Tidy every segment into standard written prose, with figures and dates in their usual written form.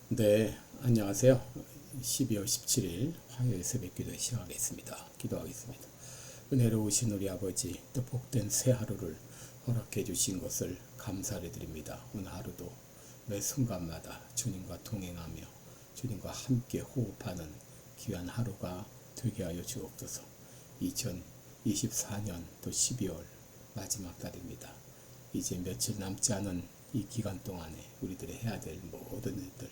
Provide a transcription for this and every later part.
네, 안녕하세요. 12월 17일 화요일 새벽기도 시작하겠습니다. 기도하겠습니다. 은혜로우신 우리 아버지, 또 복된 새 하루를 허락해 주신 것을 감사를 드립니다. 오늘 하루도 매 순간마다 주님과 동행하며 주님과 함께 호흡하는 귀한 하루가 되게 하여 주옵소서. 2024년 또 12월 마지막 달입니다. 이제 며칠 남지 않은 이 기간 동안에 우리들이 해야 될 모든 일들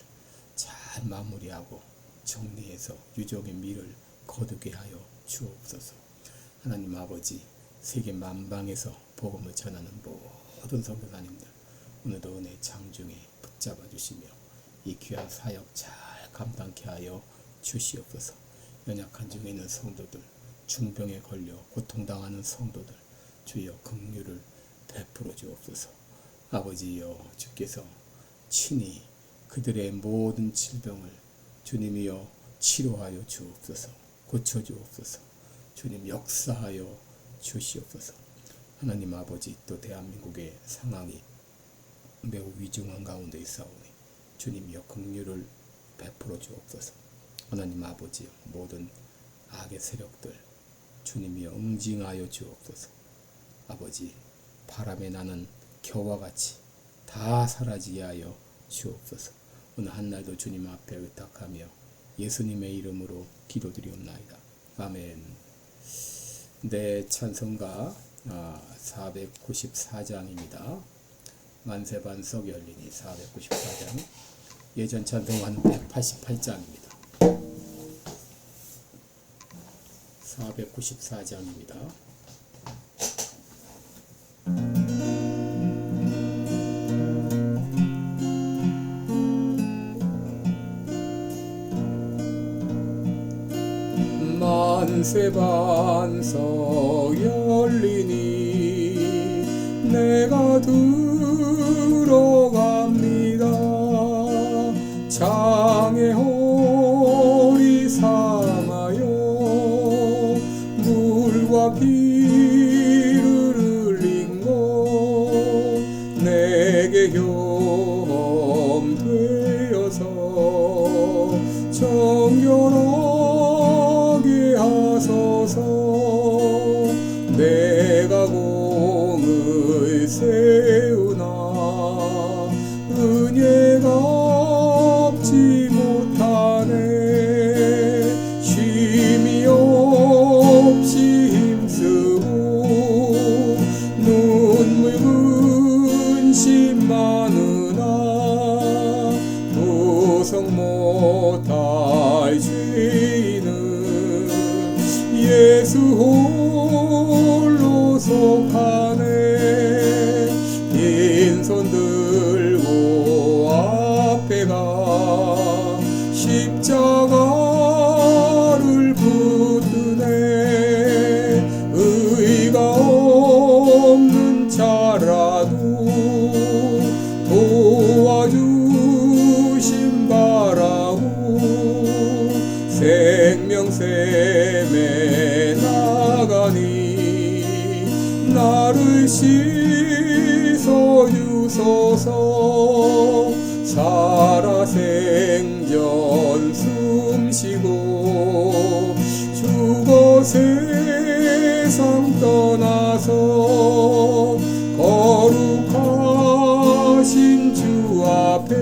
잘 마무리하고 정리해서 유종의 미를 거두게 하여 주옵소서. 하나님 아버지, 세계 만방에서 복음을 전하는 모든 선교사님들 오늘도 은혜 장중에 붙잡아 주시며 이 귀한 사역 잘 감당케 하여 주시옵소서. 연약한 중에 있는 성도들, 중병에 걸려 고통당하는 성도들 주여 긍휼을 베풀어 주옵소서. 아버지여, 주께서 친히 그들의 모든 질병을 주님이여 치료하여 주옵소서. 고쳐 주옵소서. 주님 역사하여 주시옵소서. 하나님 아버지, 또 대한민국의 상황이 매우 위중한 가운데 있사오니 주님이여 긍휼을 베풀어 주옵소서. 하나님 아버지, 모든 악의 세력들 주님이여 응징하여 주옵소서. 아버지, 바람에 나는 겨와 같이 다 사라지게 하여 주옵소서. 오늘 한날도 주님 앞에 의탁하며 예수님의 이름으로 기도드리옵나이다. 아멘. 네, 찬송가 494장입니다. 만세반석 열리니 494장. 예전 찬송가는 188장입니다. 494장입니다. 만세반석 열리니 내가 들어갑니다. 장의 허리 삼아요 물과 피를 흘린 것 내게 경험되어서 정결하게 하소서. 내가 공을 세우나 은혜가 없지 못하네. 쉼이 없이 힘쓰고 눈물 근심 많으나 도성 못할 죄인은 예수 홀로 속하네. 빈손 들고 앞에 가 십자가를 붙드네. 의가 없는 자라도 도와주심 바라고 생명샘에 나가니 나를 씻어주소서. 살아생전 숨쉬고 죽어 세상 떠나서 거룩하신 주 앞에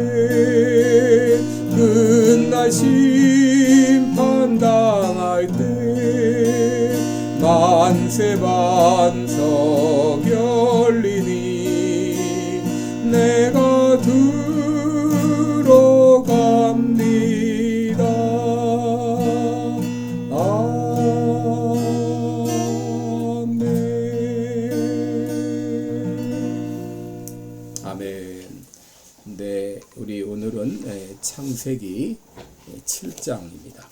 끝날 심판 당할 때 만세반석 열리니 내가 들어갑니다. 아멘. 아멘. 네, 우리 오늘은 창세기 7장입니다.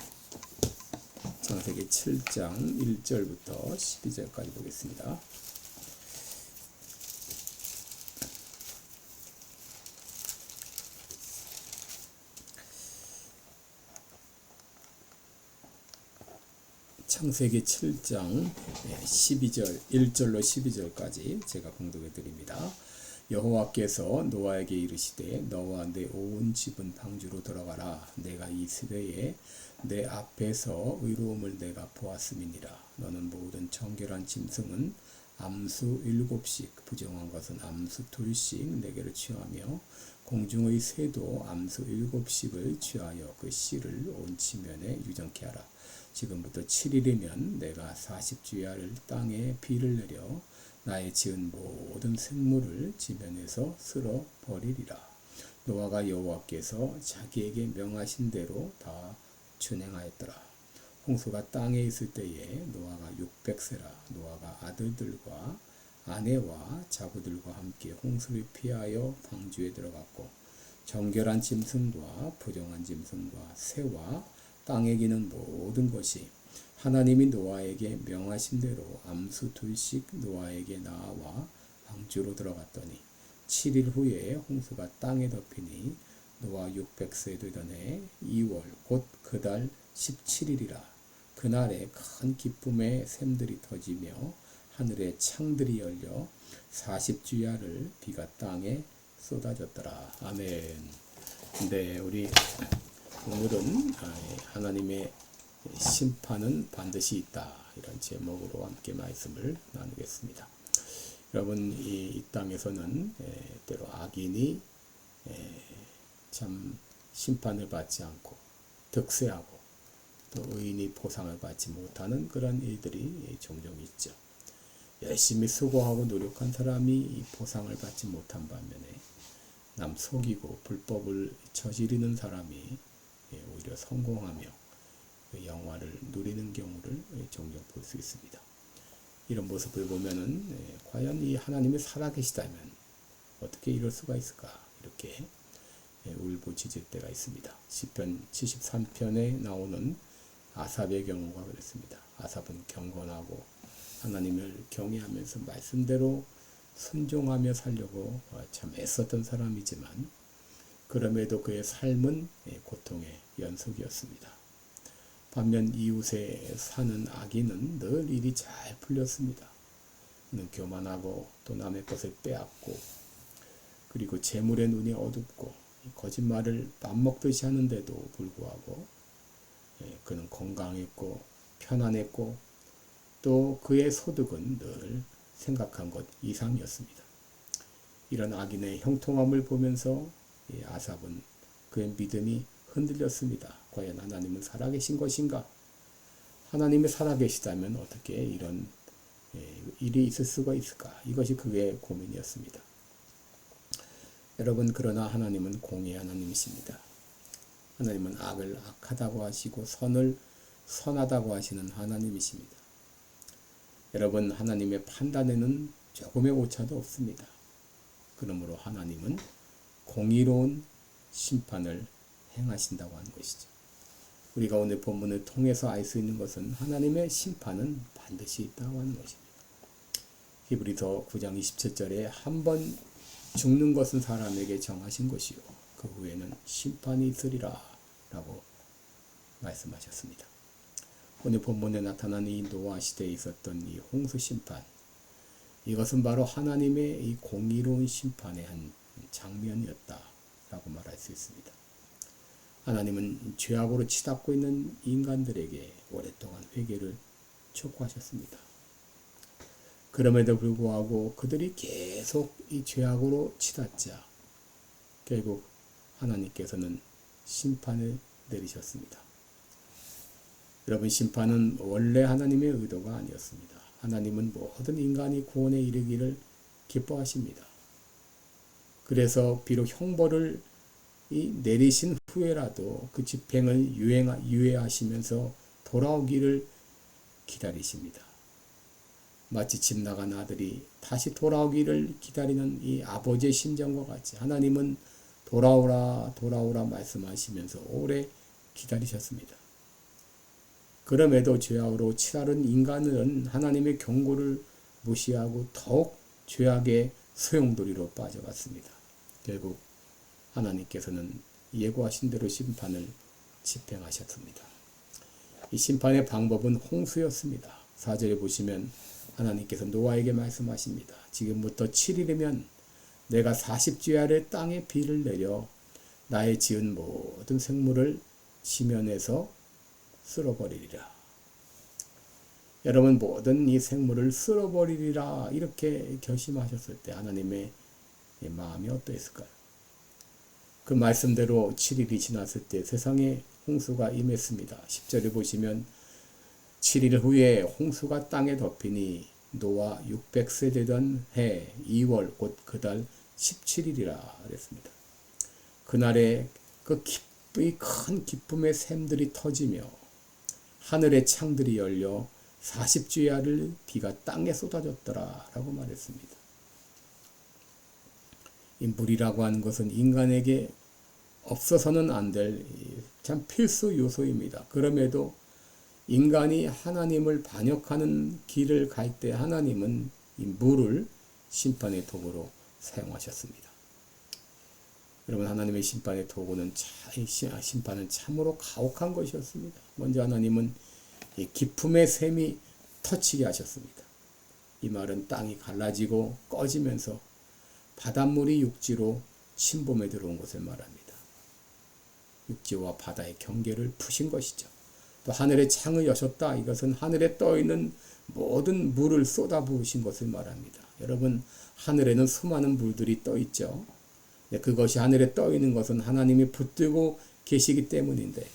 창세기 7장 1절부터 12절까지 보겠습니다. 창세기 7장 12절 1절로 12절까지 제가 봉독해 드립니다. 여호와께서 노아에게 이르시되 너와 내 온 집은 방주로 들어가라. 내가 이 세대에 내 앞에서 의로움을 내가 보았음이니라. 너는 모든 정결한 짐승은 암수 7씩, 부정한 것은 암수 2씩 내게로 취하며 공중의 새도 암수 7씩을 취하여 그 씨를 온 지면에 유정케 하라. 지금부터 7일이면 내가 40주야를 땅에 비를 내려 나의 지은 모든 생물을 지면에서 쓸어 버리리라. 노아가 여호와께서 자기에게 명하신 대로 다 준행하였더라. 홍수가 땅에 있을 때에 노아가 600세라. 노아가 아들들과 아내와 자부들과 함께 홍수를 피하여 방주에 들어갔고 정결한 짐승과 부정한 짐승과 새와 땅에 기는 모든 것이 하나님이 노아에게 명하신 대로 암수 2씩 노아에게 나와 방주로 들어갔더니 7일 후에 홍수가 땅에 덮이니 노아 600세 되던 해 2월 곧 그 달 17일이라. 그날에 큰 기쁨의 샘들이 터지며 하늘의 창들이 열려 40주야를 비가 땅에 쏟아졌더라. 아멘. 네, 우리 오늘은 하나님의 심판은 반드시 있다, 이런 제목으로 함께 말씀을 나누겠습니다. 여러분, 이 땅에서는 때로 악인이 참 심판을 받지 않고 득세하고 또 의인이 보상을 받지 못하는 그런 일들이 종종 있죠. 열심히 수고하고 노력한 사람이 보상을 받지 못한 반면에 남 속이고 불법을 저지르는 사람이 오히려 성공하며 그 영화를 누리는 경우를 종종 볼 수 있습니다. 이런 모습을 보면은 과연 이 하나님이 살아계시다면 어떻게 이럴 수가 있을까, 이렇게 울부짖을 때가 있습니다. 시편 73편에 나오는 아삽의 경우가 그랬습니다. 아삽은 경건하고 하나님을 경외하면서 말씀대로 순종하며 살려고 참 애썼던 사람이지만 그럼에도 그의 삶은 고통의 연속이었습니다. 반면 이웃에 사는 악인은 늘 일이 잘 풀렸습니다. 그는 교만하고 또 남의 것을 빼앗고 그리고 재물에 눈이 어둡고 거짓말을 맘먹듯이 하는데도 불구하고 그는 건강했고 편안했고 또 그의 소득은 늘 생각한 것 이상이었습니다. 이런 악인의 형통함을 보면서 아삽은 그의 믿음이 흔들렸습니다. 과연 하나님은 살아계신 것인가? 하나님이 살아계시다면 어떻게 이런 일이 있을 수가 있을까? 이것이 그의 고민이었습니다. 여러분, 그러나 하나님은 공의의 하나님이십니다. 하나님은 악을 악하다고 하시고 선을 선하다고 하시는 하나님이십니다. 여러분, 하나님의 판단에는 조금의 오차도 없습니다. 그러므로 하나님은 공의로운 심판을 행하신다고 하는 것이죠. 우리가 오늘 본문을 통해서 알 수 있는 것은 하나님의 심판은 반드시 있다고 하는 것입니다. 히브리서 9장 27절에 한 번 죽는 것은 사람에게 정하신 것이요 그 후에는 심판이 있으리라 라고 말씀하셨습니다. 오늘 본문에 나타난 이 노아 시대에 있었던 이 홍수 심판, 이것은 바로 하나님의 이 공의로운 심판의 한 장면이었다라고 말할 수 있습니다. 하나님은 죄악으로 치닫고 있는 인간들에게 오랫동안 회개를 촉구하셨습니다. 그럼에도 불구하고 그들이 계속 이 죄악으로 치닫자 결국 하나님께서는 심판을 내리셨습니다. 여러분, 심판은 원래 하나님의 의도가 아니었습니다. 하나님은 모든 인간이 구원에 이르기를 기뻐하십니다. 그래서 비록 형벌을 내리신 후에라도 그 집행을 유예하시면서 돌아오기를 기다리십니다. 마치 집 나간 아들이 다시 돌아오기를 기다리는 이 아버지의 심정과 같이 하나님은 돌아오라 돌아오라 말씀하시면서 오래 기다리셨습니다. 그럼에도 죄악으로 치달은 인간은 하나님의 경고를 무시하고 더욱 죄악의 소용돌이로 빠져갔습니다. 결국 하나님께서는 예고하신 대로 심판을 집행하셨습니다. 이 심판의 방법은 홍수였습니다. 4절에 보시면 하나님께서 노아에게 말씀하십니다. 지금부터 7일이면 내가 40주야 아래 땅에 비를 내려 나의 지은 모든 생물을 지면에서 쓸어버리리라. 여러분, 모든 이 생물을 쓸어버리리라 이렇게 결심하셨을 때 하나님의 마음이 어떠했을까요? 그 말씀대로 7일이 지났을 때 세상에 홍수가 임했습니다. 10절에 보시면 7일 후에 홍수가 땅에 덮이니 노아 600세 되던 해 2월 곧 그달 17일이라 그랬습니다. 그날에 큰 기쁨의 샘들이 터지며 하늘의 창들이 열려 40주야를 비가 땅에 쏟아졌더라 라고 말했습니다. 이 물이라고 하는 것은 인간에게 없어서는 안 될 참 필수 요소입니다. 그럼에도 인간이 하나님을 반역하는 길을 갈 때 하나님은 이 물을 심판의 도구로 사용하셨습니다. 여러분, 하나님의 심판의 도구는 심판은 참으로 가혹한 것이었습니다. 먼저 하나님은 이 기품의 샘이 터치게 하셨습니다. 이 말은 땅이 갈라지고 꺼지면서 바닷물이 육지로 침범해 들어온 것을 말합니다. 육지와 바다의 경계를 푸신 것이죠. 또 하늘의 창을 여셨다. 이것은 하늘에 떠있는 모든 물을 쏟아부으신 것을 말합니다. 여러분, 하늘에는 수많은 물들이 떠있죠. 그것이 하늘에 떠있는 것은 하나님이 붙들고 계시기 때문인데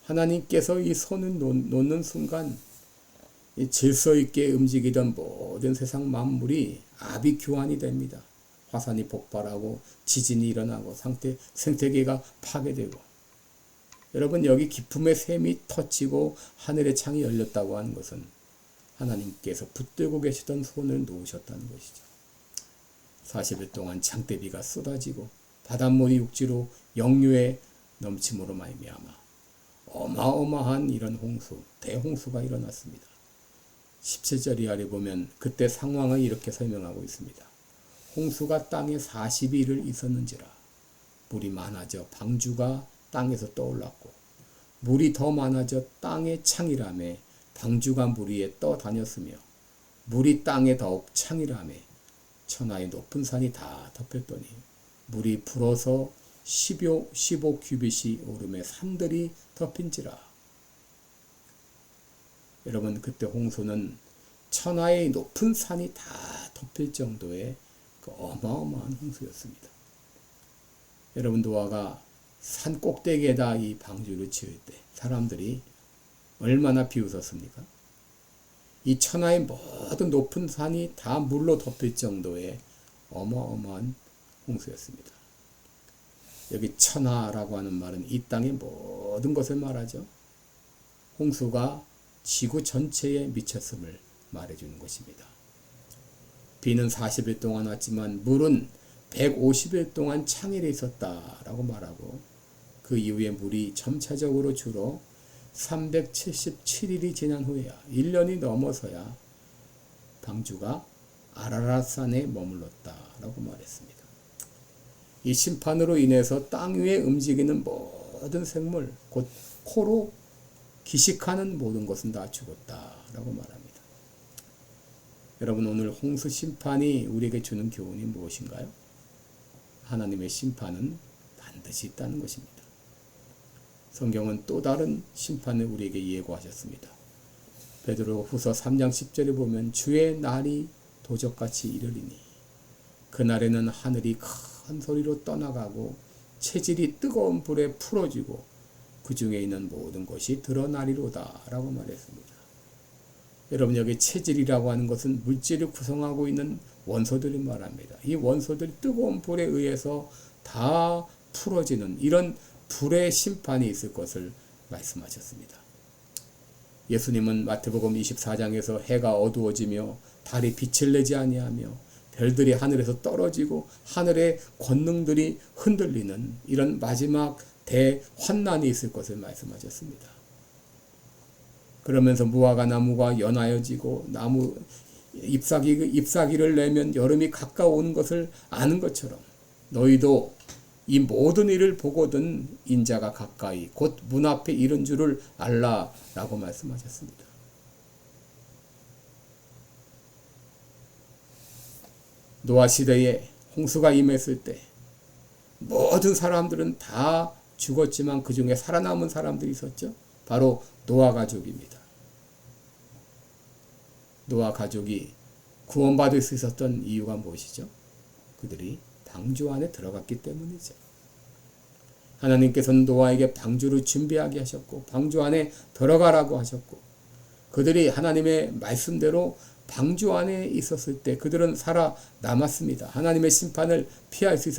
하나님께서 이 손을 놓는 순간 질서 있게 움직이던 모든 세상 만물이 아비 규환이 됩니다. 화산이 폭발하고 지진이 일어나고 생태계가 파괴되고 여러분, 여기 기품의 샘이 터치고 하늘의 창이 열렸다고 하는 것은 하나님께서 붙들고 계시던 손을 놓으셨다는 것이죠. 40일 동안 장대비가 쏟아지고 바닷물이 육지로 역류의 넘침으로 말미암아 어마어마한 이런 대홍수가 일어났습니다. 17절 이하를 보면 그때 상황을 이렇게 설명하고 있습니다. 홍수가 땅에 40일을 있었는지라 물이 많아져 방주가 땅에서 떠올랐고 물이 더 많아져 땅의 창이라매 방주가 물 위에 떠다녔으며 물이 땅에 더욱 창이라매 천하의 높은 산이 다 덮였더니 물이 불어서 15 규빗이 오름에 산들이 덮인지라. 여러분, 그때 홍수는 천하의 높은 산이 다 덮일 정도의 그 어마어마한 홍수였습니다. 여러분, 노아가 산 꼭대기에다 이 방주를 지을 때 사람들이 얼마나 비웃었습니까? 이 천하의 모든 높은 산이 다 물로 덮일 정도의 어마어마한 홍수였습니다. 여기 천하라고 하는 말은 이 땅의 모든 것을 말하죠. 홍수가 지구 전체에 미쳤음을 말해주는 것입니다. 비는 40일 동안 왔지만 물은 150일 동안 창일에 있었다라고 말하고 그 이후에 물이 점차적으로 줄어 377일이 지난 후에야 1년이 넘어서야 방주가 아라랏산에 머물렀다라고 말했습니다. 이 심판으로 인해서 땅 위에 움직이는 모든 생물, 곧 코로 기식하는 모든 것은 다 죽었다라고 말합니다. 여러분, 오늘 홍수 심판이 우리에게 주는 교훈이 무엇인가요? 하나님의 심판은 반드시 있다는 것입니다. 성경은 또 다른 심판을 우리에게 예고하셨습니다. 베드로후서 3장 10절에 보면 주의 날이 도적같이 이르리니 그날에는 하늘이 큰 소리로 떠나가고 체질이 뜨거운 불에 풀어지고 그 중에 있는 모든 것이 드러나리로다 라고 말했습니다. 여러분, 여기 체질이라고 하는 것은 물질을 구성하고 있는 원소들을 말합니다. 이 원소들이 뜨거운 불에 의해서 다 풀어지는 이런 불의 심판이 있을 것을 말씀하셨습니다. 예수님은 마태복음 24장에서 해가 어두워지며 달이 빛을 내지 아니하며 별들이 하늘에서 떨어지고 하늘의 권능들이 흔들리는 이런 마지막 대환난이 있을 것을 말씀하셨습니다. 그러면서 무화과 나무가 연하여지고 나무 잎사귀를 내면 여름이 가까워오는 것을 아는 것처럼 너희도 이 모든 일을 보거든 인자가 가까이 곧 문 앞에 이른 줄을 알라라고 말씀하셨습니다. 노아 시대에 홍수가 임했을 때 모든 사람들은 다 죽었지만 그 중에 살아남은 사람들이 있었죠. 바로 노아 가족입니다. 노아 가족이 구원받을 수 있었던 이유가 무엇이죠? 그들이 방주 안에 들어갔기 때문이죠. 하나님께서는 노아에게 방주를 준비하게 하셨고 방주 안에 들어가라고 하셨고 그들이 하나님의 말씀대로 방주 안에 있었을 때 그들은 살아남았습니다. 하나님의 심판을 피할 수 있었습니다.